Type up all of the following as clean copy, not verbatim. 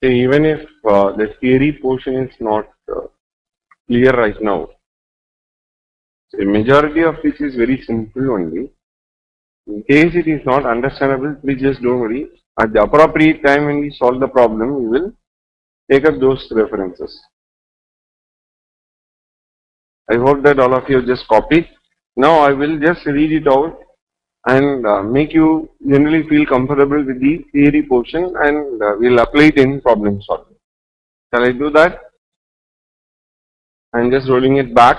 So even if the theory portion is not clear right now, the majority of which is very simple only. In case it is not understandable, please just don't worry. At the appropriate time when we solve the problem, we will take up those references. I hope that all of you just copied. Now I will just read it out and make you generally feel comfortable with the theory portion, and we'll apply it in problem solving. Shall I do that? I'm just rolling it back.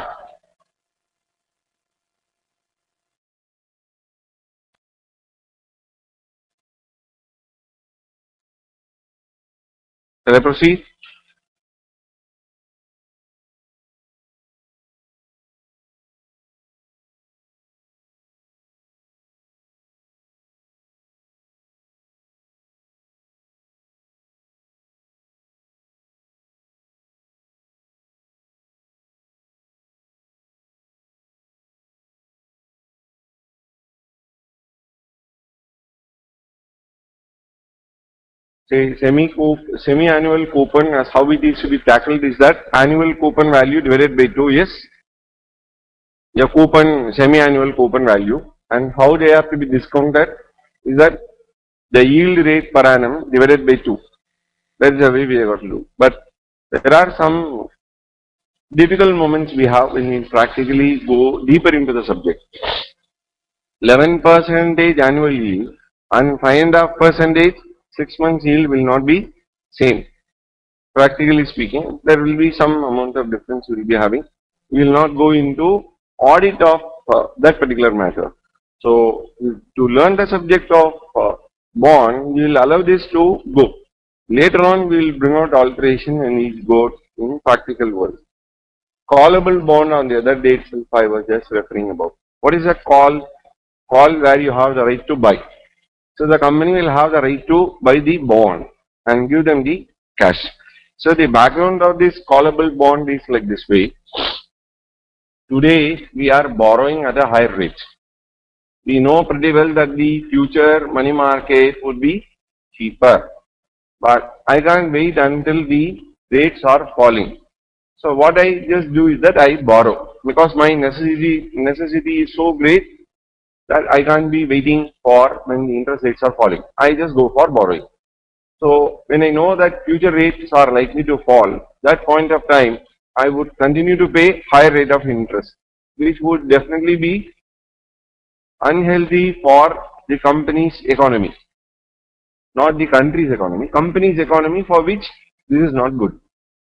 Shall I proceed? Say semi-annual coupon, as how it is to be tackled is that annual coupon value divided by 2 is your coupon, semi-annual coupon value, and how they have to be discounted is that the yield rate per annum divided by 2. That is the way we have got to do. But there are some difficult moments we have when we practically go deeper into the subject. 11% annual yield and 5.5% 6 months yield will not be same. Practically speaking, there will be some amount of difference we will be having. We will not go into audit of that particular matter. So, to learn the subject of bond, we will allow this to go. Later on, we will bring out alteration and we go in practical world. Callable bond on the other dates I was just referring about. What is a call? Call where you have the right to buy. So the company will have the right to buy the bond and give them the cash. So the background of this callable bond is like this way. Today we are borrowing at a higher rate. We know pretty well that the future money market would be cheaper. But I can't wait until the rates are falling. So what I just do is that I borrow because my necessity is so great that I can't be waiting for when the interest rates are falling. I just go for borrowing. So when I know that future rates are likely to fall, that point of time I would continue to pay higher rate of interest, which would definitely be unhealthy for the company's economy. Not the country's economy, company's economy, for which this is not good.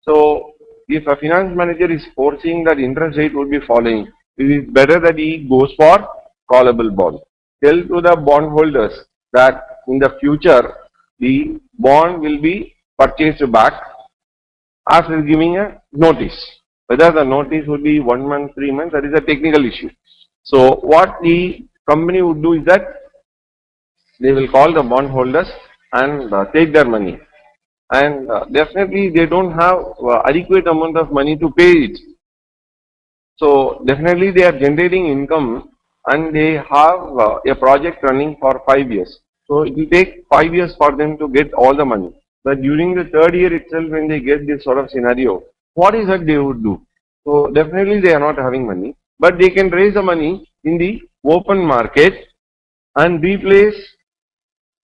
So if a finance manager is foreseeing that interest rate would be falling, it is better that he goes for callable bond. Tell to the bondholders that in the future the bond will be purchased back after giving a notice. Whether the notice would be 1 month, 3 months, that is a technical issue. So what the company would do is that they will call the bondholders and take their money. And definitely they don't have adequate amount of money to pay it. So definitely they are generating income and they have a project running for 5 years. So it will take 5 years for them to get all the money. But during the third year itself, when they get this sort of scenario, what is that they would do? So definitely they are not having money, but they can raise the money in the open market and replace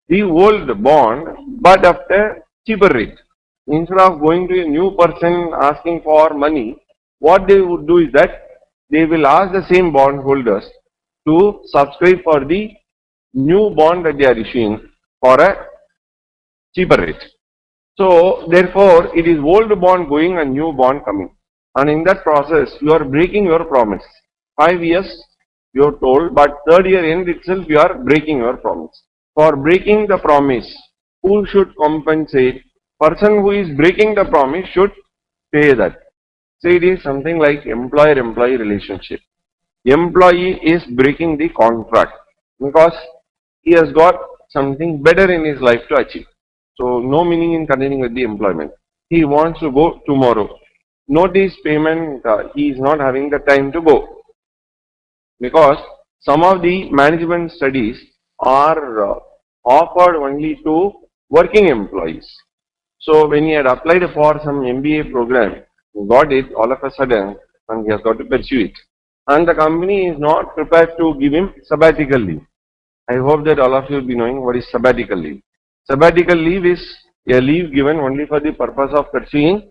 the old bond, but at a cheaper rate. Instead of going to a new person asking for money, what they would do is that they will ask the same bondholders to subscribe for the new bond that they are issuing for a cheaper rate. So therefore, it is old bond going and new bond coming. And in that process, you are breaking your promise. 5 years you are told, but third year end itself you are breaking your promise. For breaking the promise, who should compensate? Person who is breaking the promise should pay that. So it is something like employer-employee relationship. Employee is breaking the contract because he has got something better in his life to achieve. So no meaning in continuing with the employment. He wants to go tomorrow. Notice payment, he is not having the time to go. Because some of the management studies are offered only to working employees. So when he had applied for some MBA program, he got it all of a sudden and he has got to pursue it. And the company is not prepared to give him sabbatical leave. I hope that all of you will be knowing what is sabbatical leave. Sabbatical leave is a leave given only for the purpose of pursuing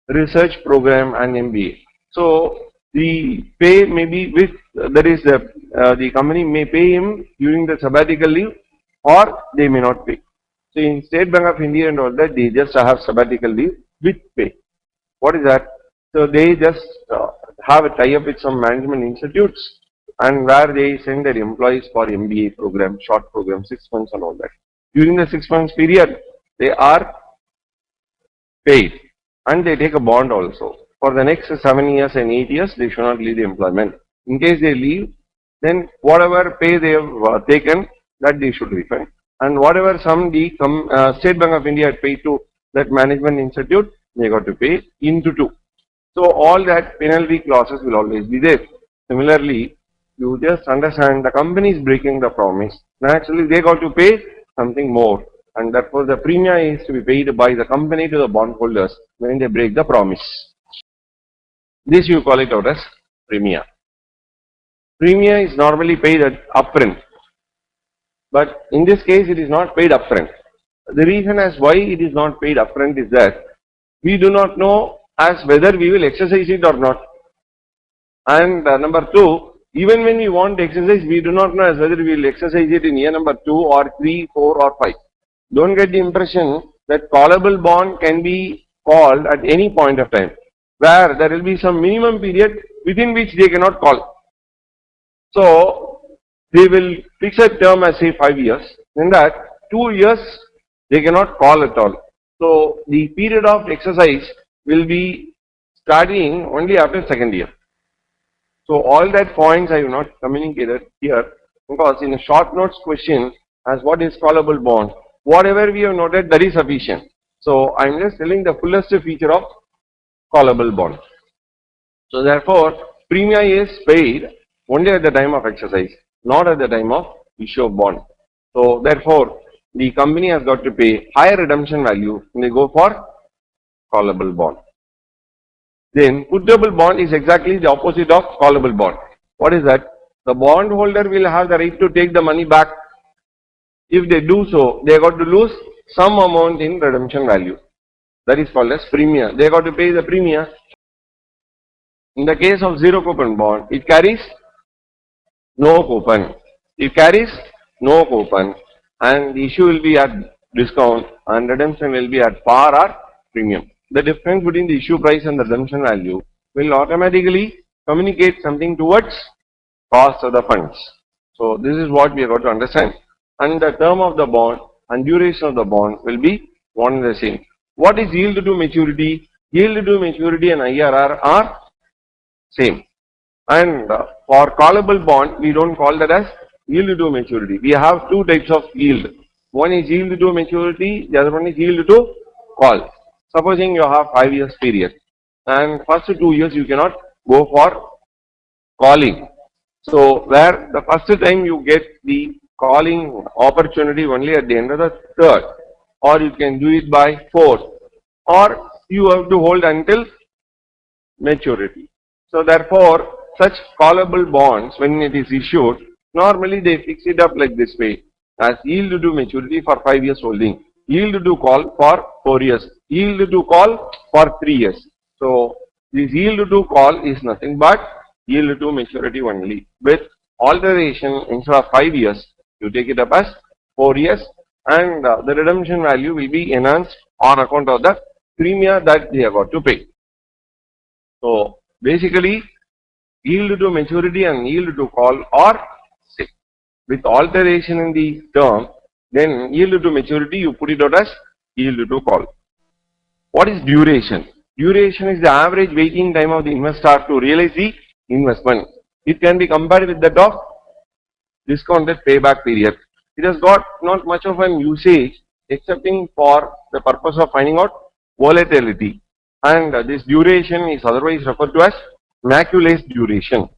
research program and MBA. So the pay may be with that is the company may pay him during the sabbatical leave or they may not pay. So in State Bank of India and all that they just have sabbatical leave with pay. What is that? So they just have a tie-up with some management institutes and where they send their employees for MBA program, short program, 6 months and all that. During the 6 months period, they are paid and they take a bond also. For the next 7 years and 8 years, they should not leave the employment. In case they leave, then whatever pay they have taken, that they should refund. And whatever sum the State Bank of India had paid to that management institute, they got to pay into two. So all that penalty clauses will always be there. Similarly, you just understand the company is breaking the promise. Naturally, they got to pay something more. And therefore, the premium is to be paid by the company to the bondholders when they break the promise. This you call it out as premium. Premium is normally paid at upfront. But in this case, it is not paid upfront. The reason as why it is not paid upfront is that we do not know as whether we will exercise it or not. And number two, even when we want to exercise, we do not know as whether we will exercise it in year number 2 or 3, 4 or 5. Don't get the impression that callable bond can be called at any point of time, where there will be some minimum period within which they cannot call. So, they will fix a term as say 5 years, in that 2 years they cannot call at all. So, the period of exercise will be starting only after second year. So, all that points I have not communicated here because in a short notes question as what is callable bond, whatever we have noted that is sufficient. So, I am just telling the fullest feature of callable bond. So, therefore, premium is paid only at the time of exercise, not at the time of issue of bond. So, therefore, the company has got to pay higher redemption value when they go for callable bond. Then, puttable bond is exactly the opposite of callable bond. What is that? The bondholder will have the right to take the money back. If they do so, they got to lose some amount in redemption value. That is called as premium. They got to pay the premium. In the case of zero coupon bond, it carries no coupon. It carries no coupon and the issue will be at discount and redemption will be at par or premium. The difference between the issue price and the redemption value will automatically communicate something towards cost of the funds. So this is what we have got to understand. And the term of the bond and duration of the bond will be one and the same. What is yield to maturity? Yield to maturity and IRR are same. And for callable bond, we don't call that as yield to maturity. We have two types of yield. One is yield to maturity, the other one is yield to call. Supposing you have 5 years period and first 2 years you cannot go for calling. So where the first time you get the calling opportunity only at the end of the third, or you can do it by fourth, or you have to hold until maturity. So therefore, such callable bonds, when it is issued, normally they fix it up like this way, as yield to maturity for 5 years holding, yield to call for 4 years, yield to call for 3 years. So this yield to call is nothing but yield to maturity only. With alteration, instead of 5 years, you take it up as 4 years and the redemption value will be enhanced on account of the premium that they have got to pay. So basically, yield to maturity and yield to call are same. With alteration in the term, then yield to maturity you put it out as yield to call. What is duration? Duration is the average waiting time of the investor to realize the investment. It can be compared with that of discounted payback period. It has got not much of an usage excepting for the purpose of finding out volatility. And this duration is otherwise referred to as maculace duration.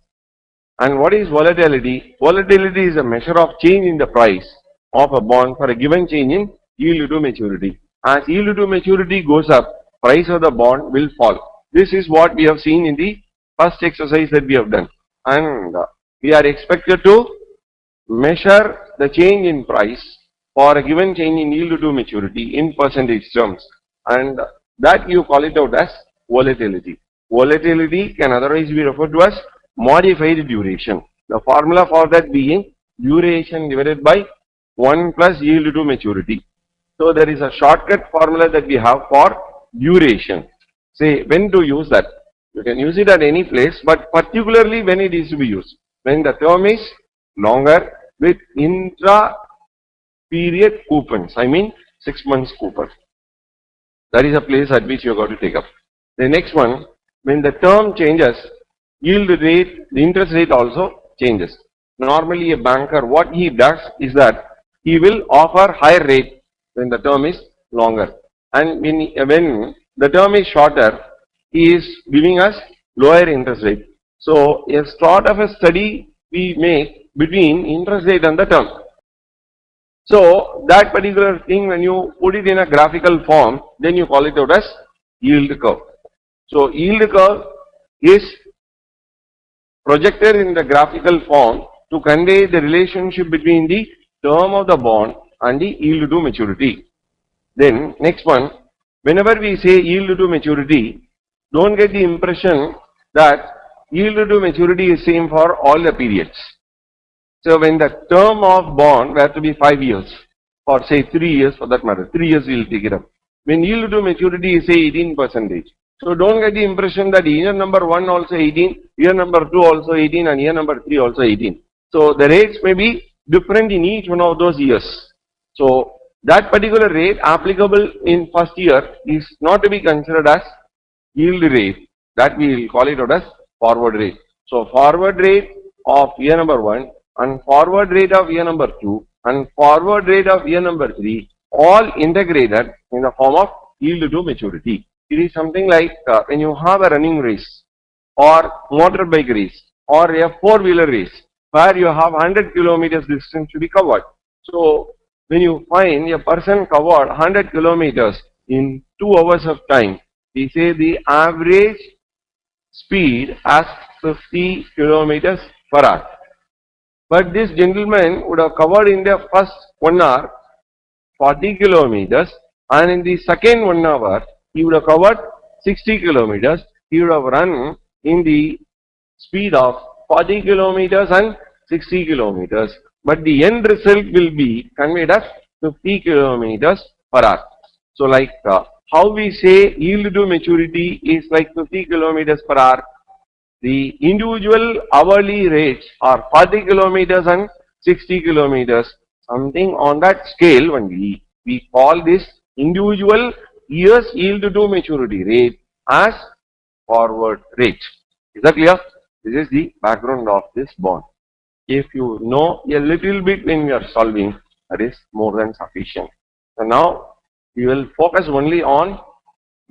And what is volatility? Volatility is a measure of change in the price of a bond for a given change in yield to maturity. As yield to maturity goes up, price of the bond will fall. This is what we have seen in the first exercise that we have done. And we are expected to measure the change in price for a given change in yield to maturity in percentage terms, and that you call it out as volatility. Volatility can otherwise be referred to as modified duration. The formula for that being duration divided by 1 plus yield to maturity. So there is a shortcut formula that we have for duration. Say when to use that. You can use it at any place, but particularly when it is to be used. When the term is longer with intra period coupons. I mean 6 months coupon. That is a place at which you have got to take up. The next one, when the term changes, yield rate, the interest rate also changes. Normally a banker, what he does is that he will offer higher rate when the term is longer. And when the term is shorter, he is giving us lower interest rate. So a sort of a study we make between interest rate and the term. So that particular thing, when you put it in a graphical form, then you call it out as yield curve. So yield curve is projected in the graphical form to convey the relationship between the term of the bond and the yield to maturity. Then next one, whenever we say yield to maturity, don't get the impression that yield to maturity is same for all the periods. So when the term of bond were to be 5 years, or say 3 years for that matter, 3 years we will take it up. When yield to maturity is say 18%. So don't get the impression that year number 1 also 18, year number 2 also 18 and year number 3 also 18. So the rates may be different in each one of those years. So that particular rate applicable in first year is not to be considered as yield rate. That we will call it out as forward rate. So forward rate of year number 1 and forward rate of year number 2 and forward rate of year number 3 all integrated in the form of yield to maturity. It is something like when you have a running race or motorbike race or a four-wheeler race where you have 100 kilometers distance to be covered. So when you find a person covered 100 kilometers in 2 hours of time, we say the average speed as 50 kilometers per hour. But this gentleman would have covered in the first 1 hour 40 kilometers, and in the second 1 hour he would have covered 60 kilometers. He would have run in the speed of 40 kilometers and 60 kilometers. But the end result will be conveyed as 50 kilometers per hour. So like how we say yield to maturity is like 50 kilometers per hour. The individual hourly rates are 40 kilometers and 60 kilometers. Something on that scale only. We call this individual years yield to maturity rate as forward rate. Is that clear? This is the background of this bond. If you know a little bit when you are solving, that is more than sufficient. So now we will focus only on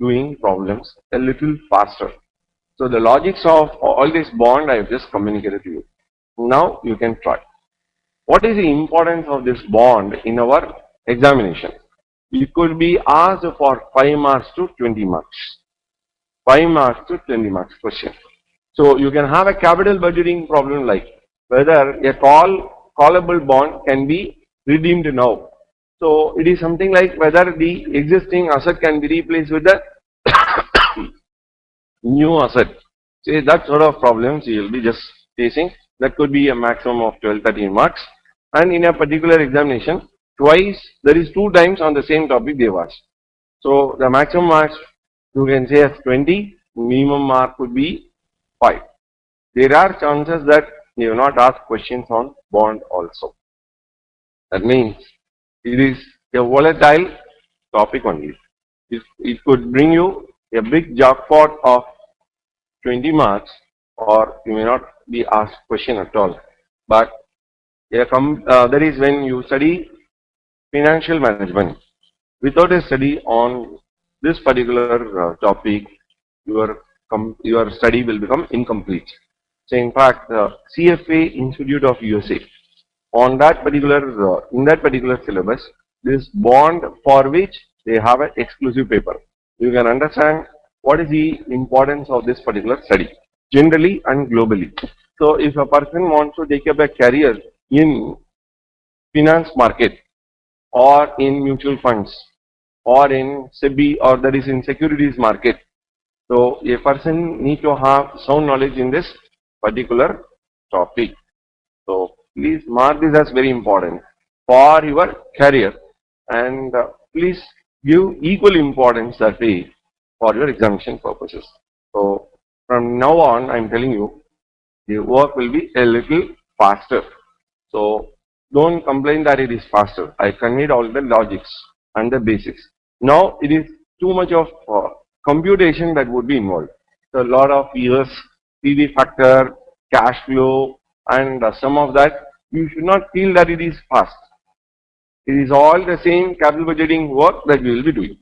doing problems a little faster. So the logics of all this bond I have just communicated to you. Now you can try. What is the importance of this bond in our examination? It could be asked for 5 marks to 20 marks. 5 marks to 20 marks question. So you can have a capital budgeting problem like whether a callable bond can be redeemed now. So it is something like whether the existing asset can be replaced with the new asset. Say that sort of problems you will be just facing. That could be a maximum of 12-13 marks. And in a particular examination, twice, there is 2 times on the same topic they have asked. So the maximum marks you can say as 20, minimum mark could be 5. There are chances that you will not ask questions on bond also. That means it is a volatile topic only. It could bring you a big jackpot of 20 marks, or you may not be asked question at all. But that is when you study financial management. Without a study on this particular topic, your study will become incomplete. So in fact, CFA Institute of USA, on that particular in that particular syllabus, this bond for which they have an exclusive paper. You can understand what is the importance of this particular study, generally and globally. So if a person wants to take up a career in finance market or in mutual funds or in SEBI or that is in securities market, so a person need to have sound knowledge in this particular topic. So please mark this as very important for your career, and please give equal importance that way for your examination purposes. So from now on, I am telling you, the work will be a little faster. So don't complain that it is faster. I conveyed all the logics and the basics. Now it is too much of computation that would be involved. So a lot of years, PV factor, cash flow, and some of that. You should not feel that it is fast. It is all the same capital budgeting work that we will be doing.